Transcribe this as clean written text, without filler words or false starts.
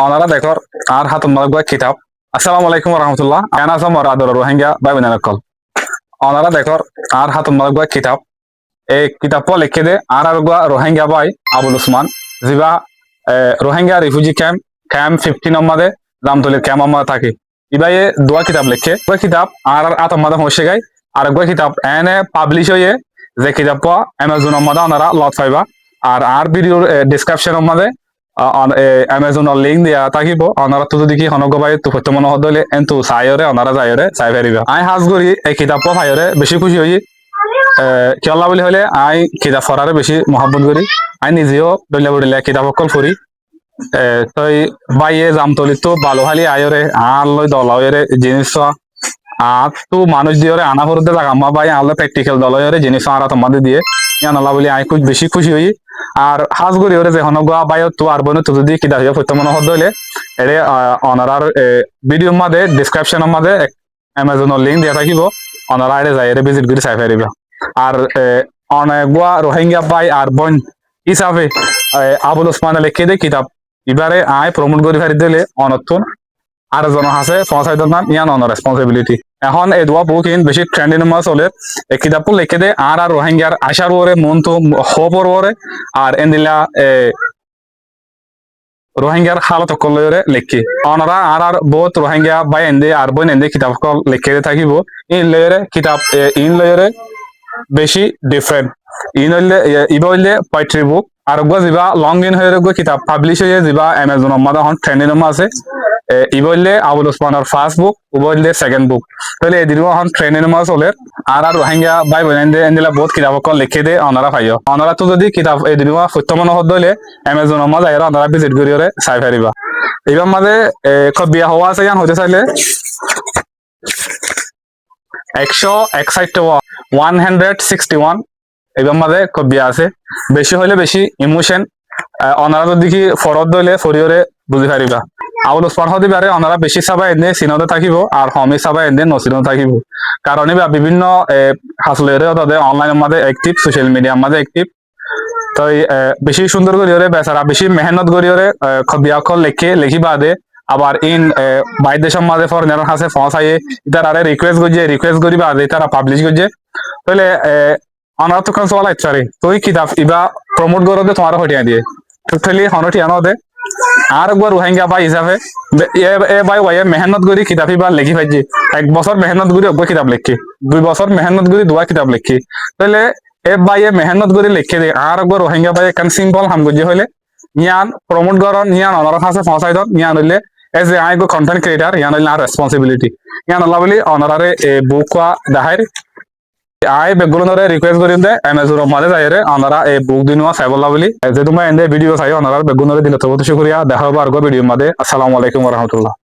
onaরা দেখর আর হাতুন মালগুয়া কিতাব আসসালামু আলাইকুম রহমতুল্লাহ আনা সমর আদর রোহিঙ্গা বাইবেন কল onaরা দেখর আর হাতুন মালগুয়া কিতাব এই কিতাব লিখে দে আর গুয়া রোহিঙ্গা বাই আবুল উসমান জিবা রোহিঙ্গা রিফিউজি ক্যাম্প 15 নম্বরে জামতলির ক্যাম্প আমার থাকে ইবাইয়ে দোয়া কিতাব লিখে ওই কিতাব আর আতমাদা হসে গাই আর গুয়া কিতাব এনে পাবলিশ হয়ে যে কিতাব অ্যামাজন মধ্যে ওনারা লট পাইবা আর ভিডিওর ডিসক্রিপশনের মধ্যে অ্যামাজনের লিঙ্ক দিয়া থাকিব ওনারা তো যদি কি হনগ বাই তো হতে মনে হদলে এন্তু সাইরে ওনারা যাইরে চাই পারিবা আই হাজ করি এই কিতাব পাইরে বেশি খুশি হই কিয়লা বলি হলে আই কিতাব পড়ারে বেশি মহব্বত করি আই নিজেও দলিয়া বলিলে কিতাব অকল পড়ি তই বাইয়ে জামতলি তো ভালো খালি আয়রে আর লই দলরে জিনিস আর তো মানুষ দিয়ে আনা করতে লাগা মা ভাই আল্লাহ প্র্যাকটিক্যাল দলরে জিনিস আর তোমাদের দিয়ে ইয়ান আল্লাহ বলি আই খুব বেশি খুশি হই আর হাজ করি ওরে যে হনগা বাই তো আর বনে তো যদি কিতাব হইতে মনে হদলে এরে অনারার ভিডিওর মধ্যে ডিসক্রিপশনের মধ্যে অ্যামাজনের লিঙ্ক দিয়া থাকিব অনারা এরে যাই এরে ভিজিট করে চাই পারিবা আর অনেকগুয়া রোহিঙ্গা ভাই আর বোন হিসাবে আবুল ওসমান লিখে দে কিতাব এবারে আয় প্রমোট করি ফারি দিলে অনতুন আর জন আছে পঞ্চায়েতের নাম ইয়ান অন রেসপন্সিবিলিটি এখন এই দোয়া বুক ইন বেশি ট্রেন্ডিং মাস চলে এই কিতাবও লিখে দে আর রোহিঙ্গার আশার ওরে মন তো খবর ওরে আর এন্দিলা রোহিঙ্গার হালত কলরে লিখি অনরা আর বহুত রোহিঙ্গা বাই এন্দে আর বোন এন্দে কিতাব লিখে থাকিব ইন লেয়ারে কিতাব ইন লেয়ারে বেশি ডিফারেন্ট ইন হইলে ইবা হইলে পোয়েট্রি বুক আর গো যিবা লং ইন হয়ে গো কিতাব পাবলিশ হয়ে যিবা অ্যামাজন মাদা হন ট্রেন্ডিং আছে ইবা হইলে আবুল ওসমানের ফার্স্ট বুক উবা হইলে সেকেন্ড বুক তাহলে এই দিনও হন ট্রেন্ডিং মাস চলে আর রোহিঙ্গা বাই বোন এন্দিলা বহুত কিতাব লিখে দে অনারা পাইও অনারা তো যদি কিতাব এই দিনও সত্য মনে হদ হইলে অ্যামাজন মাঝে আর অনারা ভিজিট করিরে চাই পারিবা এবার মাঝে খুব বিয়া হওয়া আছে ইয়ান হতে চাইলে 161 এবার মাঝে খুব বিয়া আছে বেশি হইলে বেশি ইমোশন অনারা যদি কি ফরদ দইলে ফরিয়রে বুঝি পারিবা আবুল ওসমান হতে পারে অনারা বেশি চাবা এনে চিনতে থাকিব আর হমি চাবা এনে নচিনতে থাকিব কারণ এবার বিভিন্ন হাসলেরে তাদের অনলাইনের মাঝে অ্যাক্টিভ সোশ্যাল মিডিয়ার মাঝে অ্যাক্টিভ তাই বেশি সুন্দর করিওরে বেচারা বেশি মেহনত করিওরে বিয়াকল লিখিবা দে আবার ইন বাইর দেশের মাঝে ফরেনার কাছে পৌঁছাইয়ে তারা রিকোয়েস্ট করিবা দে তারা পাবলিশ করছে তাহলে অনারা তো চলা ইচ্ছারে তুই কিতাব ইবা প্রমোট করে দে তোমার হটিয়া দিয়ে টোটালি হনটিয়া ন দে আর একবার রোহিঙ্গা ভাই হিসাবে এ ভাই ভাই মেহনত করি কিতাব ইবা লিখি পাইছি 1 বছর মেহনত করি অগ্র কিতাব লিখি 2 বছর মেহনত করি দুয়া কিতাব লিখি তাহলে এ ভাই মেহনত করে লিখে দে আর একবার রোহিঙ্গা ভাই কান সিম্পল হাম গজি হইলে ইয়ান প্রমোট করন ইয়ান অনার কাছে পৌঁছাই দন ইয়ান হইলে এজ এ আই গো কন্টেন্ট ক্রিয়েটার ইয়ান হইলে আর রেসপন্সিবিলিটি ইয়ান আল্লাহ বলি অনারারে বুক দাহার আই বেগুলোরে রিকোয়েস্ট করিম দে অ্যামাজন মাঝে যাইরে অনারা এই বুক দিনওয়া সাইবল্লা বলি যে তোমার এন্ডে ভিডিও চাই অনারা বেগুনরে দিলে তো শুকরিয়া দেখা হবে আর ভিডিও মাঝে আসসালামু আলাইকুম রহমতুল্লাহ